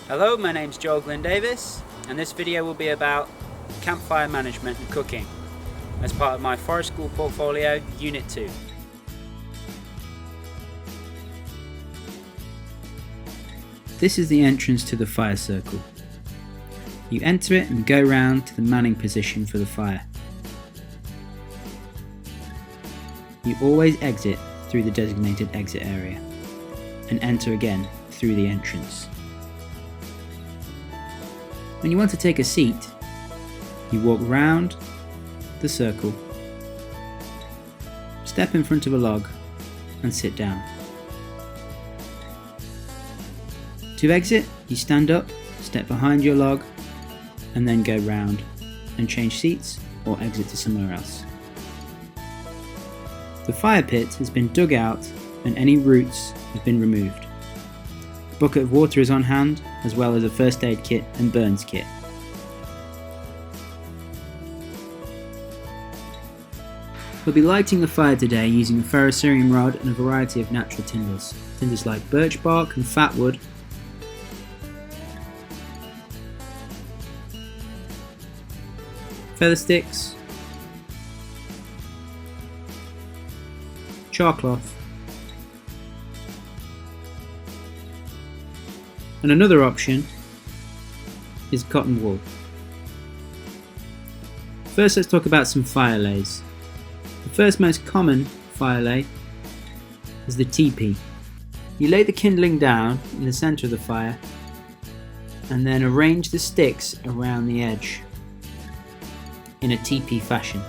Hello, my name's Joel Glyn Davis, and this video will be about campfire management and cooking as part of my Forest School portfolio, Unit 2. This is the entrance to the fire circle. You enter it and go round to the manning position for the fire. You always exit through the designated exit area and enter again through the entrance. When you want to take a seat, you walk round the circle, step in front of a log and sit down. To exit, you stand up, step behind your log and then go round and change seats or exit to somewhere else. The fire pit has been dug out and any roots have been removed. A bucket of water is on hand, as well as a first aid kit and burns kit. We'll be lighting the fire today using a ferrocerium rod and a variety of natural tinders. Tinders like birch bark and fat wood, feather sticks, char cloth, and another option is cotton wool. First, let's talk about some fire lays. The first most common fire lay is the teepee. You lay the kindling down in the centre of the fire and then arrange the sticks around the edge in a teepee fashion,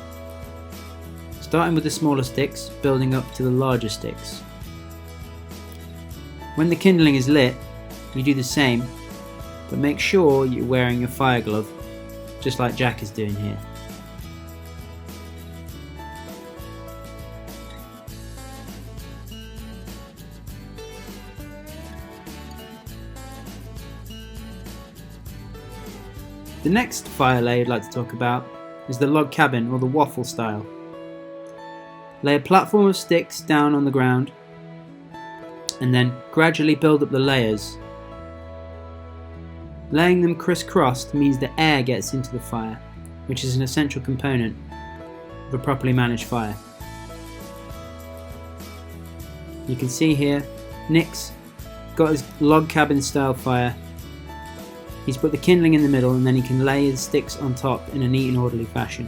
starting with the smaller sticks, building up to the larger sticks. When the kindling is lit, you do the same, but make sure you're wearing a fire glove, just like Jack is doing here. The next fire lay I'd like to talk about is the log cabin, or the waffle style. Lay a platform of sticks down on the ground and then gradually build up the layers. Laying them crisscrossed means the air gets into the fire, which is an essential component of a properly managed fire. You can see here, Nick's got his log cabin style fire. He's put the kindling in the middle and then he can lay his sticks on top in a neat and orderly fashion.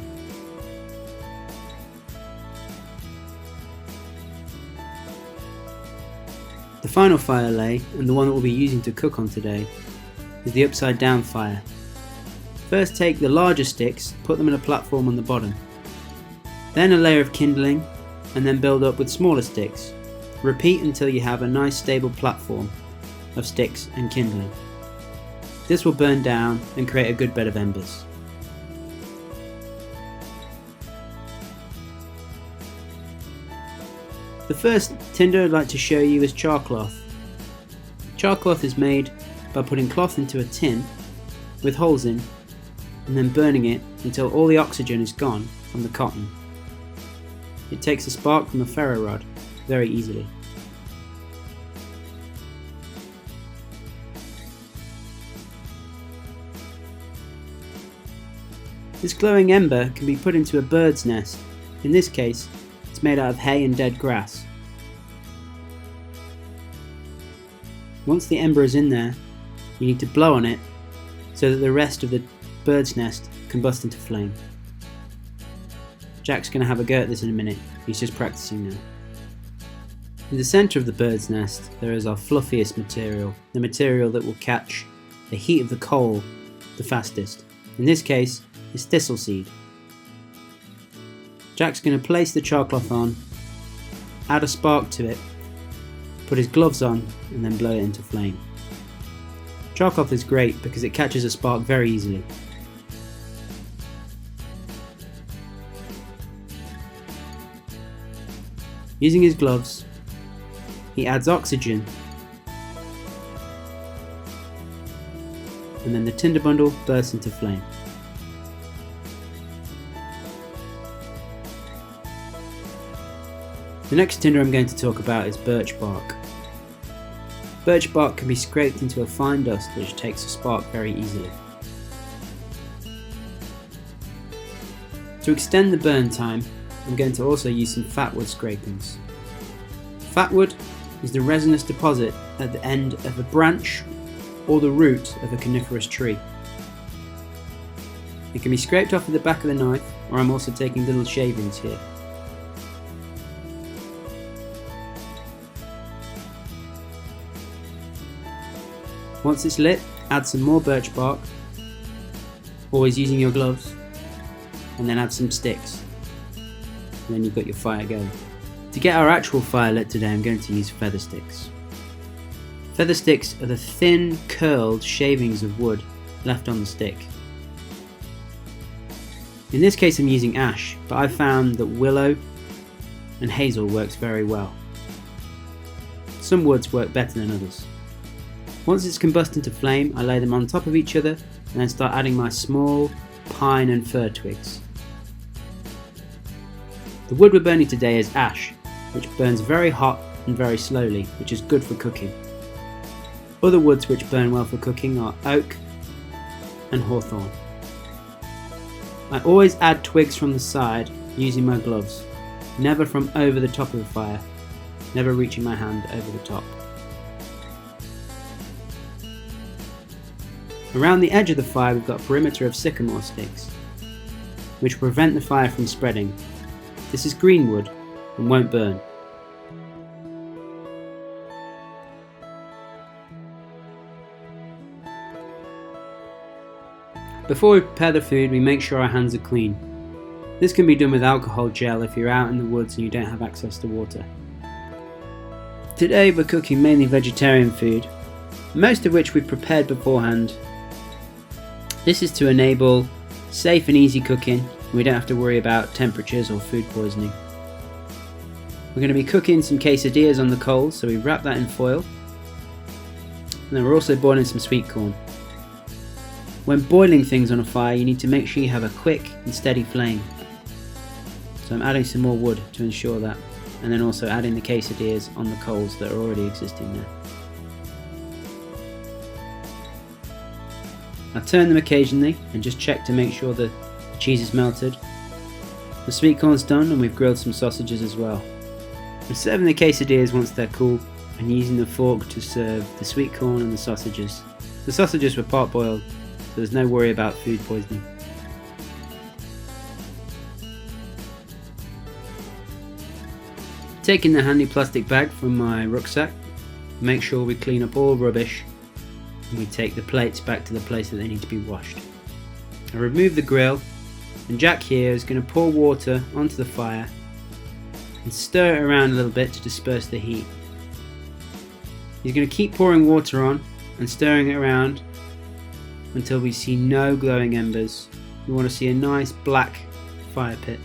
The final fire lay, and the one that we'll be using to cook on today, is the upside down fire. First take the larger sticks, put them in a platform on the bottom. Then a layer of kindling and then build up with smaller sticks. Repeat until you have a nice stable platform of sticks and kindling. This will burn down and create a good bed of embers. The first tinder I'd like to show you is char cloth. Char cloth is made by putting cloth into a tin with holes in and then burning it until all the oxygen is gone from the cotton. It takes a spark from a ferro rod very easily. This glowing ember can be put into a bird's nest. In this case, it's made out of hay and dead grass. Once the ember is in there, you need to blow on it so that the rest of the bird's nest can burst into flame. Jack's going to have a go at this in a minute, he's just practicing now. In the centre of the bird's nest there is our fluffiest material, the material that will catch the heat of the coal the fastest. In this case, is thistle seed. Jack's going to place the char cloth on, add a spark to it, put his gloves on and then blow it into flame. Char cloth is great because it catches a spark very easily. Using his gloves, he adds oxygen and then the tinder bundle bursts into flame. The next tinder I'm going to talk about is birch bark. Birch bark can be scraped into a fine dust which takes a spark very easily. To extend the burn time, I'm going to also use some fatwood scrapings. Fatwood is the resinous deposit at the end of a branch or the root of a coniferous tree. It can be scraped off with the back of the knife, or I'm also taking little shavings here. Once it's lit, add some more birch bark, always using your gloves, and then add some sticks. And then you've got your fire going. To get our actual fire lit today, I'm going to use feather sticks. Feather sticks are the thin, curled shavings of wood left on the stick. In this case I'm using ash, but I've found that willow and hazel works very well. Some woods work better than others. Once it's combusted to flame, I lay them on top of each other and then start adding my small pine and fir twigs. The wood we're burning today is ash, which burns very hot and very slowly, which is good for cooking. Other woods which burn well for cooking are oak and hawthorn. I always add twigs from the side using my gloves, never from over the top of the fire, never reaching my hand over the top. Around the edge of the fire we've got a perimeter of sycamore sticks, which prevent the fire from spreading. This is green wood and won't burn. Before we prepare the food, we make sure our hands are clean. This can be done with alcohol gel if you're out in the woods and you don't have access to water. Today we're cooking mainly vegetarian food, most of which we've prepared beforehand. This is to enable safe and easy cooking. We don't have to worry about temperatures or food poisoning. We're going to be cooking some quesadillas on the coals, so we wrap that in foil. And then we're also boiling some sweet corn. When boiling things on a fire, you need to make sure you have a quick and steady flame. So I'm adding some more wood to ensure that, and then also adding the quesadillas on the coals that are already existing there. I turn them occasionally and just check to make sure the cheese is melted. The sweet corn's done and we've grilled some sausages as well. I'm serving the quesadillas once they're cool and using the fork to serve the sweet corn and the sausages. The sausages were part boiled, so there's no worry about food poisoning. Taking the handy plastic bag from my rucksack, make sure we clean up all rubbish and we take the plates back to the place that they need to be washed. I remove the grill and Jack here is going to pour water onto the fire and stir it around a little bit to disperse the heat. He's going to keep pouring water on and stirring it around until we see no glowing embers. We want to see a nice black fire pit.